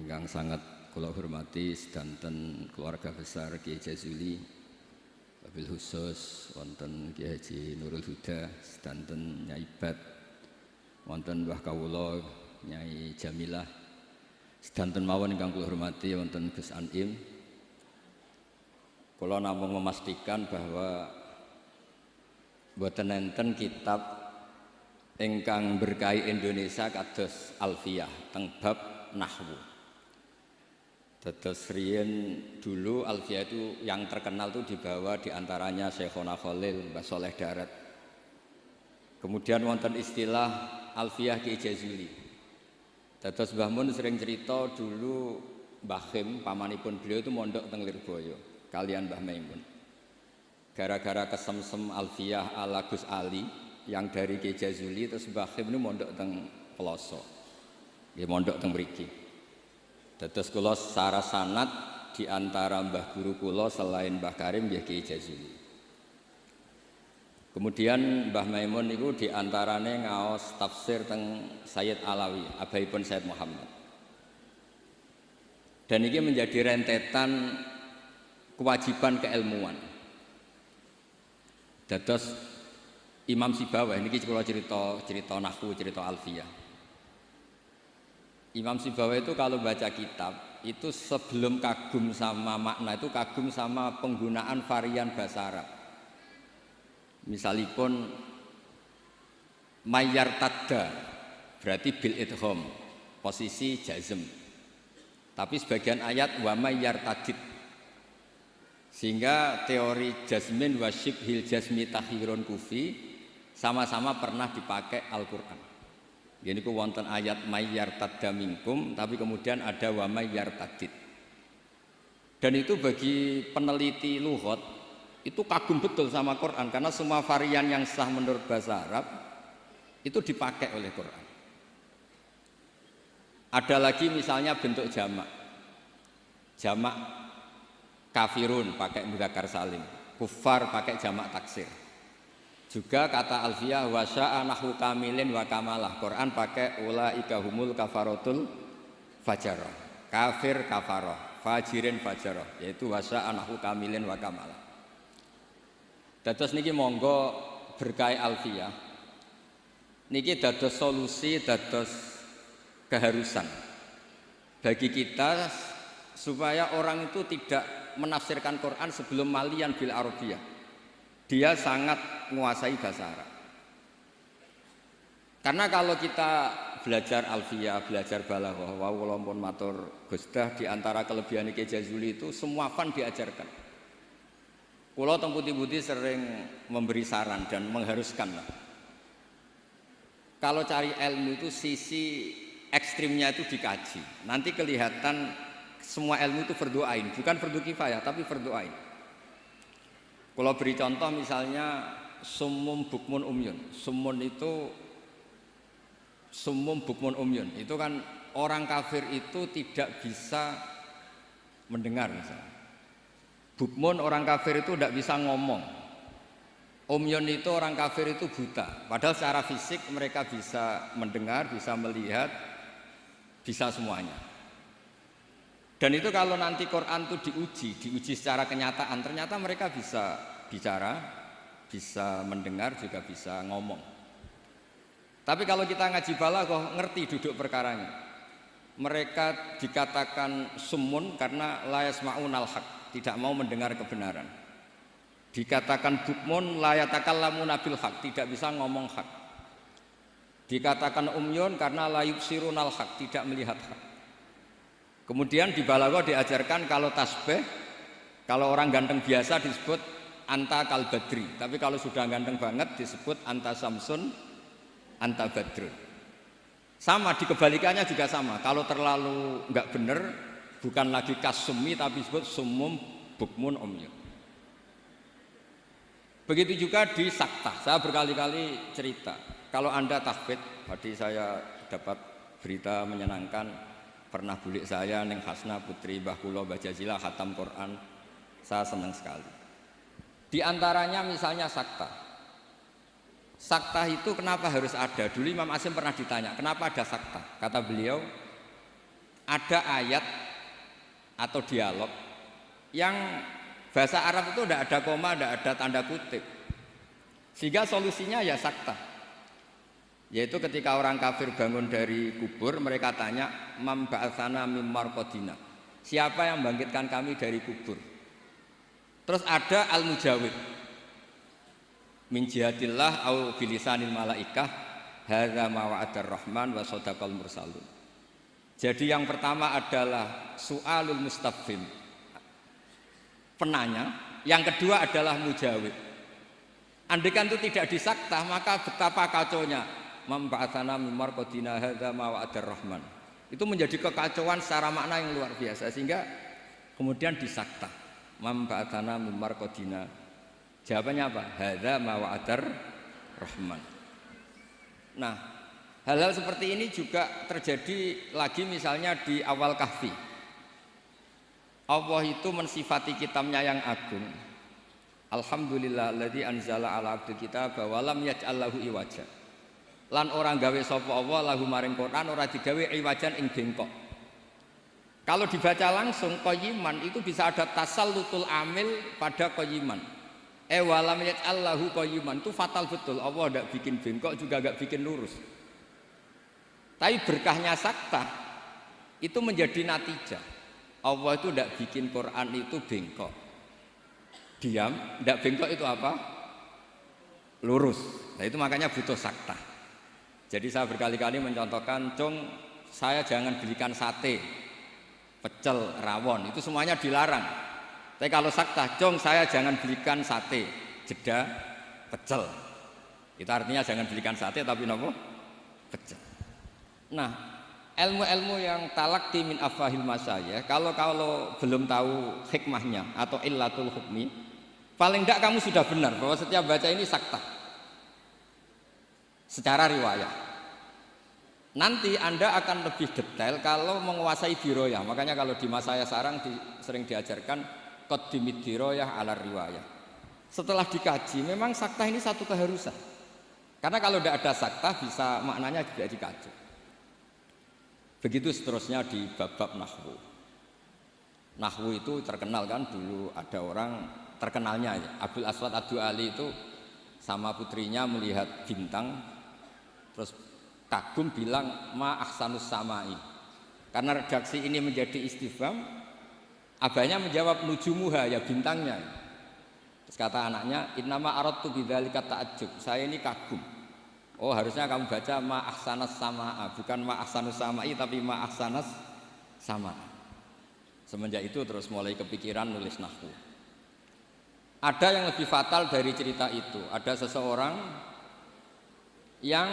Ingkang sangat kula hormati sedanten keluarga besar Kiai Jazuli, wabil khusus wonten Kiai Haji Nurul Huda, sedanten Nyai Bat, wonten Mbah Kawula Nyai Jamilah, sedanten mawon ingkang kula hormati wonten Gus Anim. Kula namung memastikan bahwa boten enten kitab ingkang berkahi Indonesia kados Alfiyah teng bab nahwu. Dados riyen dulu Alfiyah itu yang terkenal itu dibawa diantaranya Syekhona Khalil, Mbah Soleh Darat. Kemudian wonten istilah Alfiyah Kiai Jazuli. Dados Mbah Mun sering cerita dulu Mbah Khim, pamanipun beliau itu mondok teng Lirboyo kalian Mbah Maimun. Gara-gara kesemsem Alfiyah ala Gus Ali yang dari Kiai Jazuli, terus Mbah Khim ini mondok teng Peloso. Nggih mondok teng mriki. Dados kula secara sanad di antara mbah guru kula selain Mbah Karim nggih Kiai Jazuli. Kemudian Mbah Maimun niku di antarane ngaos tafsir teng Sayyid Alawi, abaipun Sayyid Muhammad. Dan ini menjadi rentetan kewajiban keilmuan. Dados Imam Sibawayh niki kula cerita nahwu, cerita Alfiyah. Imam Sibawayh itu kalau baca kitab itu sebelum kagum sama makna itu kagum sama penggunaan varian bahasa Arab. Misalipun mayyar tadda berarti bil idgham, posisi jazm. Tapi sebagian ayat wa mayyar tadid. Sehingga teori jazmin wa syibhil jazmi takhirun kufi sama-sama pernah dipakai Al-Qur'an. Ini ku wonten ayat mayyar tadda minkum, tapi kemudian ada wa mayyar tadid. Dan itu bagi peneliti lughat itu kagum betul sama Quran karena semua varian yang sah menurut bahasa Arab itu dipakai oleh Quran. Ada lagi misalnya bentuk jamak. Jamak kafirun pakai mudzakkar salim, kuffar pakai jamak taksir. Juga kata Alfiyah wa sya'a nahwu kamilin wa kamalah. Quran pakai ulaika humul kafarotul fajarah. Kafir kafaroh, fajirin fajarah, yaitu wa sya'a nahwu kamilin wa kamalah. Dados niki monggo berkahi Alfiyah. Niki dados solusi, dados keharusan bagi kita supaya orang itu tidak menafsirkan Quran sebelum malian bil arabiyah. Dia sangat menguasai bahasa Arab. Karena kalau kita belajar Alfiyah, belajar balaghah, wa walaupun matur Gusdah di antara kelebihan Kiai Jazuli itu semua fan diajarkan. Kula teng putih-putih sering memberi saran dan mengharuskan lah. Kalau cari ilmu itu sisi ekstrimnya itu dikaji. Nanti kelihatan semua ilmu itu fardhu ain, bukan fardhu kifayah tapi fardhu ain. Kalau beri contoh misalnya summum bukmun umyun. Summum bukmun umyun itu kan orang kafir itu tidak bisa mendengar misalnya. Bukmun orang kafir itu tidak bisa ngomong. Umyun itu orang kafir itu buta. Padahal secara fisik mereka bisa mendengar, bisa melihat, bisa semuanya. Dan itu kalau nanti Quran itu diuji secara kenyataan, ternyata mereka bisa bicara, bisa mendengar, juga bisa ngomong. Tapi kalau kita ngaji balaghah ngerti duduk perkaranya. Mereka dikatakan summun karena la yasma'unal haq, tidak mau mendengar kebenaran. Dikatakan bukmun la yatakallamuna bil haq, tidak bisa ngomong hak. Dikatakan umyun karena la yubsirunal haq, tidak melihat hak. Kemudian di balaghah diajarkan kalau tasbih, kalau orang ganteng biasa disebut anta kal badri, tapi kalau sudah ganteng banget disebut anta samsun, anta badrun. Sama di kebalikannya juga sama. Kalau terlalu enggak benar, bukan lagi kasumi tapi disebut summum bukmun umyun. Begitu juga di saktah. Saya berkali-kali cerita. Kalau Anda tahfidz, tadi saya dapat berita menyenangkan. Pernah bulik saya Neng Hasna putri Mbah Kula Mbah Jazila khatam Quran. Saya senang sekali. Di antaranya misalnya saktah. Saktah itu kenapa harus ada? Dulu Imam Asy'im pernah ditanya, kenapa ada saktah? Kata beliau, ada ayat atau dialog yang bahasa Arab itu tidak ada koma, tidak ada tanda kutip, sehingga solusinya ya sakta. Yaitu ketika orang kafir bangun dari kubur, mereka tanya, "Man ba'atsana mim marqadina?" Siapa yang membangkitkan kami dari kubur? Terus ada al-mujawib. Min jihatillah au bilisanil malaikah hadza ma wa'adar rahman wa shadaqal mursalun. Jadi yang pertama adalah su'alul mustafhim, penanya, yang kedua adalah mujawib. Andaikan itu tidak disakta, maka betapa kacaunya. Memba'atsana mim marqadina hadza ma wa'adar rahman. Itu menjadi kekacauan secara makna yang luar biasa, sehingga kemudian disakta. Memba'atsana mim marqadina. Jawabannya apa? Hadza ma wa'adar rahman. Nah, hal-hal seperti ini juga terjadi lagi misalnya di awal Kahfi. Allah itu mensifati kitabnya yang agung. Alhamdulillahilladzi anzala ala abdil kitaba wa lam yaj'al lahu iwaja. Lan orang gawe sapa Allah lahu maring Quran ora digawe iwajan ing bengkok. Kalau dibaca langsung qayyiman itu bisa ada tasallutul amil pada qayyiman. Wa lam yaj'al lahu qayyiman itu fatal betul. Allah enggak bikin bengkok juga enggak bikin lurus. Tapi berkahnya sakta itu menjadi natijah. Allah itu enggak bikin Quran itu bengkok. Diam, enggak bengkok itu apa? Lurus. Nah itu makanya butuh sakta. Jadi saya berkali-kali mencontohkan, "Cung, saya jangan belikan sate, pecel, rawon." Itu semuanya dilarang. Tapi kalau sakta, "Cung, saya jangan belikan sate, jeda, pecel." Itu artinya jangan belikan sate tapi nopo? Pecel. Nah, ilmu-ilmu yang talaqti min afahil masyayikh, kalau belum tahu hikmahnya atau illatul hukmi, paling enggak kamu sudah benar bahwa setiap baca ini sakta secara riwayat. Nanti Anda akan lebih detail kalau menguasai diroyah. Makanya kalau di masa saya sekarang sering diajarkan qaddimid diroyah ala riwayah. Setelah dikaji, memang sakta ini satu keharusan. Karena kalau tidak ada sakta bisa maknanya tidak dikaji. Begitu seterusnya di bab-bab nahwu. Nahwu itu terkenal kan, dulu ada orang terkenalnya ya, Abdul Aswad Ad-Du'ali itu sama putrinya melihat bintang, terus kagum bilang ma ahsanus samai. Karena redaksi ini menjadi istifham, abahnya menjawab nujumuha, ya bintangnya. Terus kata anaknya, innama aradtu bidzalika ta'ajjub, saya ini kagum. Oh harusnya kamu baca ma ahsanas samaa, bukan ma ahsanus samai tapi ma ahsanas sama. Semenjak itu terus mulai kepikiran nulis nahwu. Ada yang lebih fatal dari cerita itu. Ada seseorang yang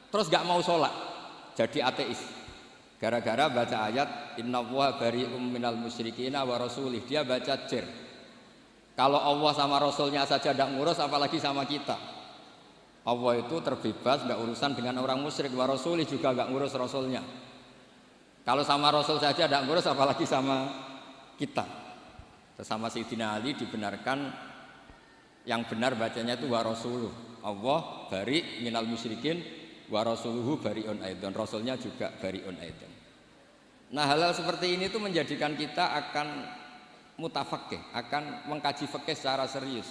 terus gak mau sholat, jadi ateis. Gara-gara baca ayat innallaha bari'um minal musyrikina wa rasulih, dia baca jer. Kalau Allah sama Rasulnya saja tidak ngurus, apalagi sama kita. Allah itu terbebas, gak urusan dengan orang musyrik, wa rasulih juga gak ngurus Rasulnya. Kalau sama Rasul saja tidak ngurus, apalagi sama kita. Sama Sayyidina Ali dibenarkan, yang benar bacanya itu wa rasuluh. Allah bari minal musyrikin wa rasuluhu bari'un aidan, rasulnya juga bari'un aidan. Nah, hal-hal seperti ini tuh menjadikan kita akan mutafaqih, akan mengkaji fikih secara serius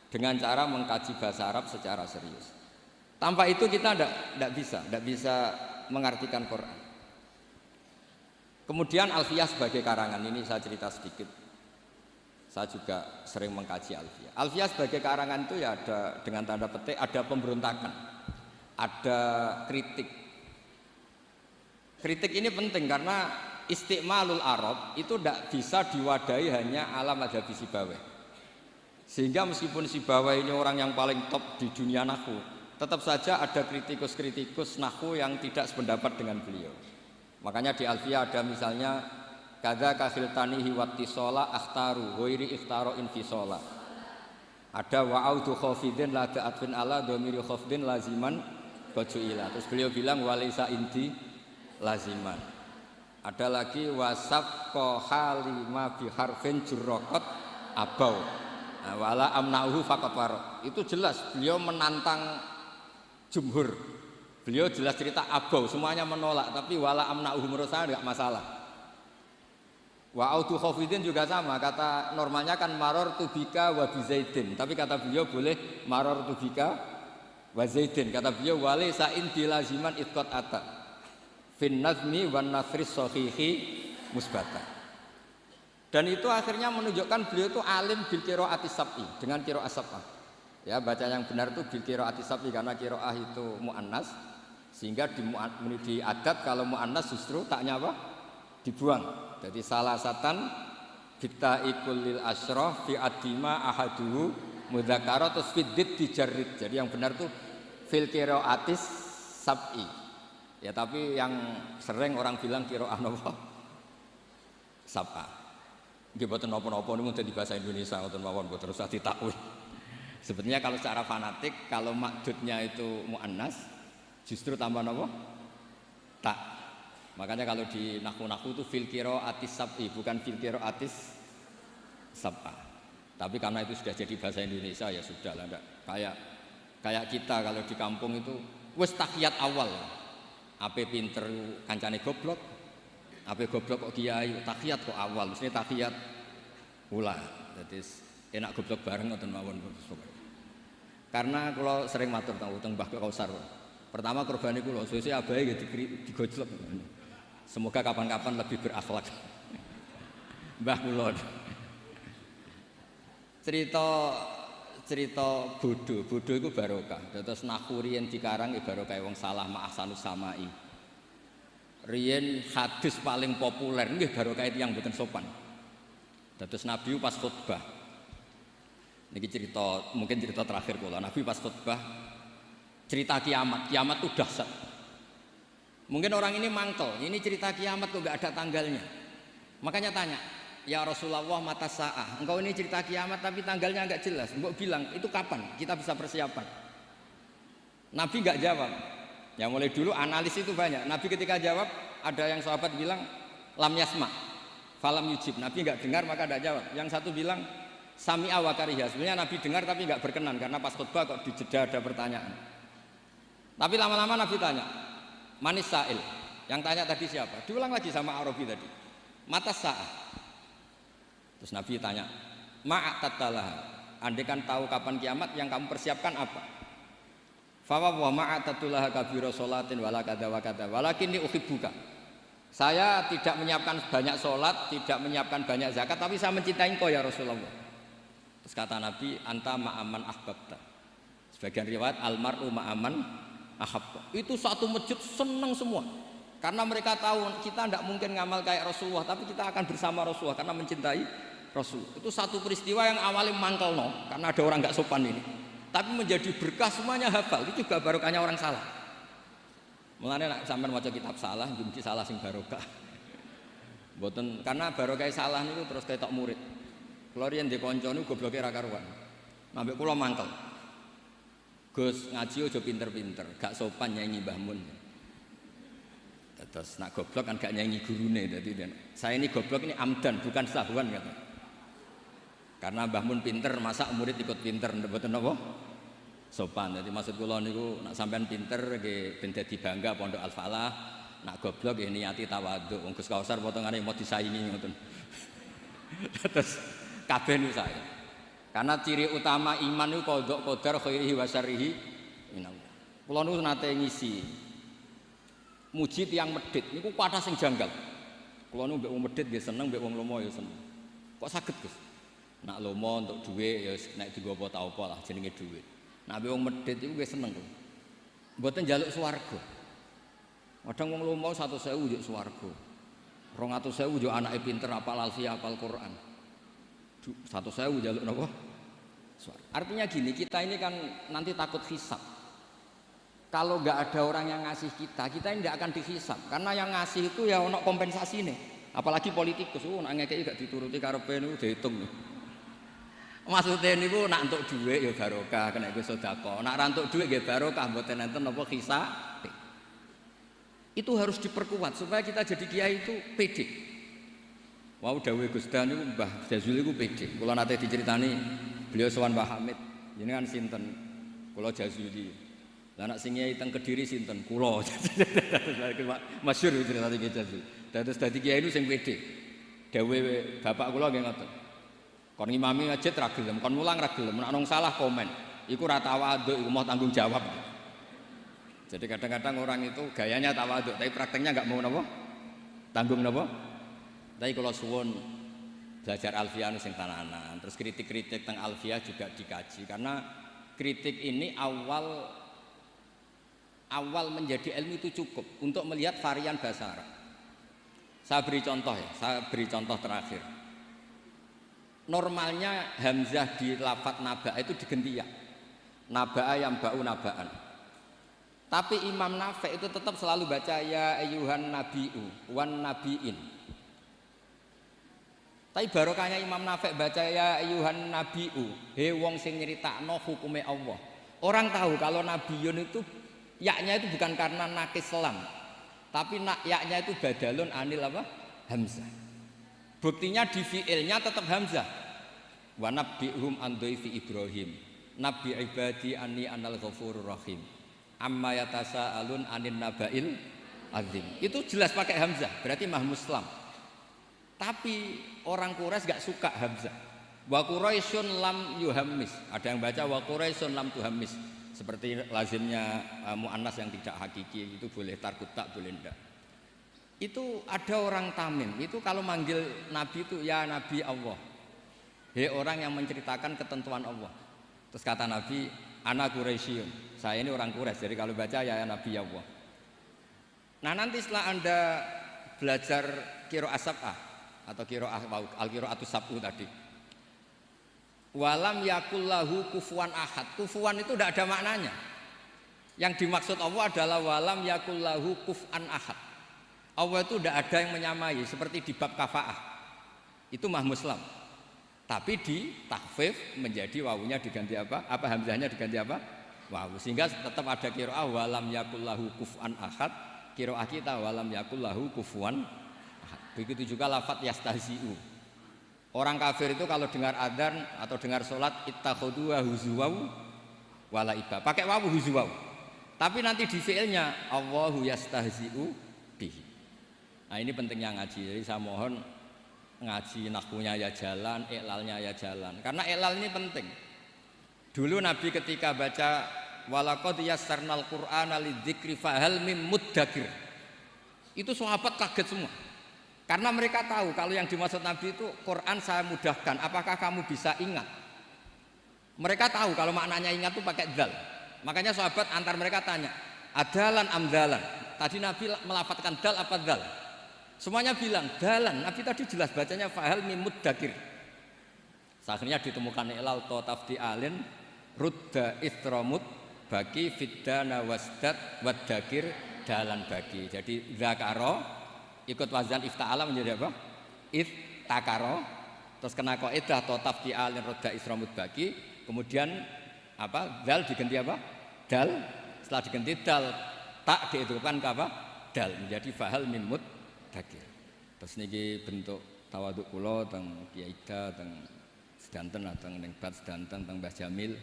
dengan cara mengkaji bahasa Arab secara serius. Tanpa itu kita tidak bisa mengartikan Quran. Kemudian Alfiyah sebagai karangan, ini saya cerita sedikit. Saya juga sering mengkaji Alfiyah. Alfiyah sebagai karangan itu ya ada dengan tanda petik, ada pemberontakan, ada kritik. Kritik ini penting karena istiqmalul Arab itu tidak bisa diwadahi hanya ala madhabi Sibawayh. Sehingga meskipun Sibawayh ini orang yang paling top di dunia nahwu, tetap saja ada kritikus-kritikus nahwu yang tidak sependapat dengan beliau. Makanya di Alfiyah ada misalnya kadza kakhiltanihi wattisola akhtaru ghairi ikhtaro infisola. Ada wa'audu khafidin la ta'atfin ala dhamiri khafdin laziman bajuila. Terus beliau bilang walisa inti laziman. Ada lagi wasab qahalima bi harfin jurraqat abau. Nah, wala amna'uhu faqat waraq. Itu jelas beliau menantang jumhur Beliau jelas cerita abau, semuanya menolak, tapi wala amna'uhum menurut saya enggak masalah. Wa autu khafidin juga sama, kata normalnya kan maror tubika wa bizaidin, tapi kata beliau boleh maror tubika wa zaidin. Kata beliau wali sa'in bilaziman itqat ata fin nazmi wan nasris sahihi musbata. Dan itu akhirnya menunjukkan beliau itu alim bil qiraatis sab'i, dengan qiraat sab'ah. Ya, baca yang benar itu bil qiraatis sab'i karena qiraah itu muannas, sehingga di adat kalau muannas justru taknya apa? Dibuang. Jadi salah satan kita ikulil asroh fi adima ahaduhu mudzakkara terus fiddit dijarrid. Jadi yang benar tuh fil qiraatis sab'i. Ya tapi yang sering orang bilang qiraah napa? Sab'a. Nggih boten napa-napa niku dadi bahasa Indonesia ngoten mawon boten usah ditakwil. Sebenarnya kalau secara fanatik kalau makdudnya itu muannas justru tambah napa? Tak. Makanya kalau di nahwu-nahwu itu fil qiraatis sab'i bukan fil qiraatis sab'a. Tapi karena itu sudah jadi bahasa Indonesia ya sudah lah, enggak kayak kita kalau di kampung itu wis tahiyat awal. Ape pinter kancane goblok. Ape goblok kok kiai, tahiyat kok awal, mesti tahiyat ula. Jadi enak goblok bareng ngoten mawon. Karena kalau sering matur teng Mbah Kausar. Pertama korbane kula sesuk abahe nggih digojlok. Semoga kapan-kapan lebih berakhlak. Mbah kula. Cerita bodoh itu barokah. Terus nahwu riyen dikarang barokah wong salah ma ahsanus samai. Riyen hadis paling populer nggih barokah tiyang mboten sopan. Terus Nabi pas khutbah. Niki cerita mungkin cerita terakhir kula. Nabi pas khutbah cerita kiamat itu dahsyat. Mungkin orang ini mangkel, ini cerita kiamat kok gak ada tanggalnya. Makanya tanya, ya Rasulullah mata sa'ah, engkau ini cerita kiamat tapi tanggalnya gak jelas. Mbok bilang, itu kapan kita bisa persiapan? Nabi gak jawab. Ya mulai dulu analis itu banyak. Nabi ketika jawab, ada yang sahabat bilang lam yasma, falam yujib. Nabi gak dengar maka gak jawab. Yang satu bilang sami'a wa kariha. Sebenarnya Nabi dengar tapi gak berkenan karena pas khutbah kok dijeda ada pertanyaan. Tapi lama-lama Nabi tanya, manis sa'il, yang tanya tadi siapa? Diulang lagi sama Arabi tadi, mata sa'ah. Terus Nabi tanya, ma'atattalah, andai kan tahu kapan kiamat yang kamu persiapkan apa? Fawa wa ma'atattalah kabira sholatin wala kada wa kada walakinni uhibbuka. Saya tidak menyiapkan banyak sholat, tidak menyiapkan banyak zakat, tapi saya mencintai engkau ya Rasulullah. Terus kata Nabi, anta ma'aman ahbabta. Sebagian riwayat almar'u ma'aman ahab. Itu satu masjid senang semua karena mereka tahu kita tidak mungkin ngamal kayak Rasulullah, tapi kita akan bersama Rasulullah karena mencintai Rasul. Itu satu peristiwa yang awalnya mangkel karena ada orang nggak sopan ini, tapi menjadi berkah semuanya hafal. Itu juga barokahnya orang salah. Mulanya nak sampean maca kitab salah, mesti salah sing barokah. Mboten karena barokah salah niku terus ketok murid. Kula riyen ndek kanca niku gobloke ra karuan. Ambek kula mangkel. Gus ngaji aja pinter-pinter, gak sopan nyanyi Mbah Mun. Terus nak goblok kan gak nyanyi gurune, jadi saya ini goblok ini amdan bukan sahwan kata. Karena Mbah Mun pinter, masa murid ikut pinter, mboten napa? Sopan. Jadi maksud kula niku nak sampean pinter nggih ben dadi bangga Pondok Al Falah, nak goblok nggih niati tawadhu. Wong Gus Kausar potongane mau disaingi ngoten. Terus kabeh niku saya. Karena ciri utama iman itu qadha qadar khairihi wa syarrihi minallah. Kula niku nate ngisi muji tiyang medhit niku kathah sing janggal. Kula niku mbek wong medhit nggih seneng, mbek wong lomo ya seneng. Kok saged, Gus? Nak lomo untuk dhuwit ya nek dienggo apa ta apa lah jenenge dhuwit. Nak mbek wong medhit iku nggih seneng. Mboten njaluk swarga. Kadang wong lomo 100.000 njuk swarga. 200.000 njuk anake pinter apal alfiah apal Quran. 100.000 njaluk napa? Artinya gini, kita ini kan nanti takut hisab. Kalau nggak ada orang yang ngasih kita ini tidak akan dihisab. Karena yang ngasih itu ya ono kompensasi nih. Apalagi politikus, nak ngekei gak dituruti karepe niku dihitung. Maksudnya niku nak entuk dhuwit ya barokah, kena iku sedekah. Nak ra entuk dhuwit nggih barokah, mboten enten napa hisab. Itu harus diperkuat supaya kita jadi kiai itu pede. Wau dawuh Gus Dan niku Mbah Jazuli niku pede. Kula nate diceritani beliau sowan Mbah Hamid. Jenengan sinten? Kula Jazuli. Lah nek sing kiai teng Kediri sinten? Kula. Masyhur cerita iki jadi. Dados dadi kiai nu sing pede. Dawuhe bapak kula nggih ngoten. Kon ngimami masjid ra gelem, kon mulang ra gelem, nek ana salah komen. Iku ra tawaduk, iku mau tanggung jawab. Jadi kadang-kadang orang itu gayanya tawaduk, tapi prakteknya enggak mau napa? Tanggung napa? Tapi kalau suwun belajar alfiah sing tananan, terus kritik-kritik tentang alfiah juga dikaji karena kritik ini awal menjadi ilmu itu cukup untuk melihat varian bahasa Arab. Saya beri contoh terakhir. Normalnya hamzah di lafadz naba'a itu digenti ya. Naba'a yang ba'u naba'an. Tapi Imam Nafi' itu tetap selalu baca ya ayyuhan nabi'u wan nabi'in. Tapi barokahnya Imam Nafi' baca ya ayyuhan nabi'u, he wong sing nyeritakno hukume Allah. Orang tahu kalau nabiyun itu yaknya itu bukan karena nakis selam, tapi yaknya itu badalun anil apa? Hamzah. Buktinya di fi'ilnya tetap hamzah. Wa nabbi'hum an dhaifi Ibrahim. Nabi ibadi anni anal ghafurur rahim. Amma yatasaalun anin naba'il azim. Itu jelas pakai hamzah, berarti mah muslam. Tapi orang Quraisy gak suka hamzah. Wa Quraisyun lam yuhammis. Ada yang baca wa Quraisyun lam tuhammis. Seperti lazimnya muannas yang tidak hakiki, itu boleh tarkut tak boleh ndak. Itu ada orang Tamim, itu kalau manggil Nabi itu ya Nabi Allah. Hei orang yang menceritakan ketentuan Allah. Terus kata Nabi, ana Quraisyun. Saya ini orang Quraisy, jadi kalau baca ya Nabi Allah. Nah nanti setelah Anda belajar qiraah sab'ah atau qiraah al-qiraatus sab'u tadi. Walam yakullahu kufuwan ahad. Kufuwan itu tidak ada maknanya. Yang dimaksud Allah adalah walam yakullahu kuf'an ahad. Allah itu tidak ada yang menyamai seperti di bab kafaah. Itu mah muslam. Tapi di takhfif menjadi wawunya diganti apa? Apa hamzahnya diganti apa? Wawu. Sehingga tetap ada qiraah walam yakullahu kuf'an ahad. Qiraah kita walam yakullahu kufuwan ahad. Begitu juga lafadz yastahzi'u. Orang kafir itu kalau dengar adzan atau dengar sholat ittakhadhu huzuwaw wala iba. Pakai wawu huzuwaw. Tapi nanti di fi'ilnya Allahu yastahzi'u bihi. Nah ini pentingnya ngaji. Jadi saya mohon ngaji nahwunya ya jalan, iklalnya ya jalan. Karena iklal ini penting. Dulu Nabi ketika baca walaqad yassarnal qur'ana lidzikri fahal mim muddakir. Itu sahabat kaget semua. Karena mereka tahu kalau yang dimaksud Nabi itu Quran saya mudahkan, apakah kamu bisa ingat? Mereka tahu kalau maknanya ingat itu pakai dzal. Makanya sahabat antar mereka tanya, adalan amdalan. Tadi Nabi melafatkan dal apa dzal? Semuanya bilang dalan. Nabi tadi jelas bacanya fahal mim muddakir. Akhirnya ditemukan ilal tafdi alin rudda istramut bagi fiddana wasdat waddakir dalan bagi. Jadi zakaro ikut wazan ifta'ala menjadi apa? Iftakaro. Terus kena kaidah tafdi alin rudda istramut bagi. Kemudian apa? Dal diganti apa? Dal. Setelah diganti dal tak dihidupkan ke apa? Dal menjadi fahal mim muddakir. Terus niki bentuk tawaduk kula teng Kiai Ida teng sedanten teng ning bat sedanten teng Mbah Jamil.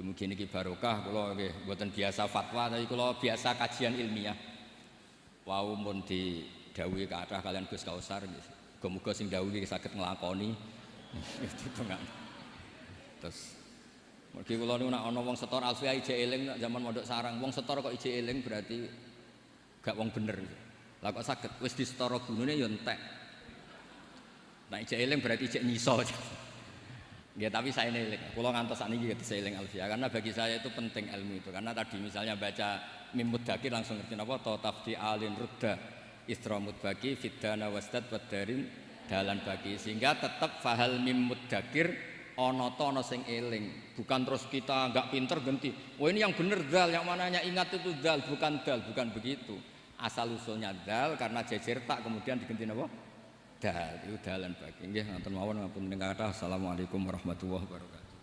Mugi niki barokah kula nggih mboten biasa fatwa tapi kula biasa kajian ilmiah. Wau mun didhawuhi kathah kalian Gus Kausar nggih. Muga-muga sing dawuhi saged nglakoni. Terus mergi kula niku nek ana wong setor alfiah ije eling nek zaman mondok sarang wong setor kok ije eling berarti gak wong bener. Lah kok saged wis disetara gunune ya entek. Nek ije eling berarti ije nyiso. Ya tapi saya eling. Kula ngantos sakniki saya eling alfiah karena bagi saya itu penting ilmu itu. Karena tadi misalnya baca mim muddakir langsung ngerti napa ta tafdi alin rudda istramut bagi fiddana wasdad wadarin dalan bagi sehingga tetap fahal mim muddakir ana ta ana sing eling. Bukan terus kita enggak pinter ganti. Oh ini yang bener dal, yang mananya ingat itu dal, bukan begitu. Asal usulnya dal karena jejer tak kemudian diganti napa? Dal, itu dalan bagi. Nggih, ngoten mawon ngapunten kathah. Assalamualaikum warahmatullahi wabarakatuh.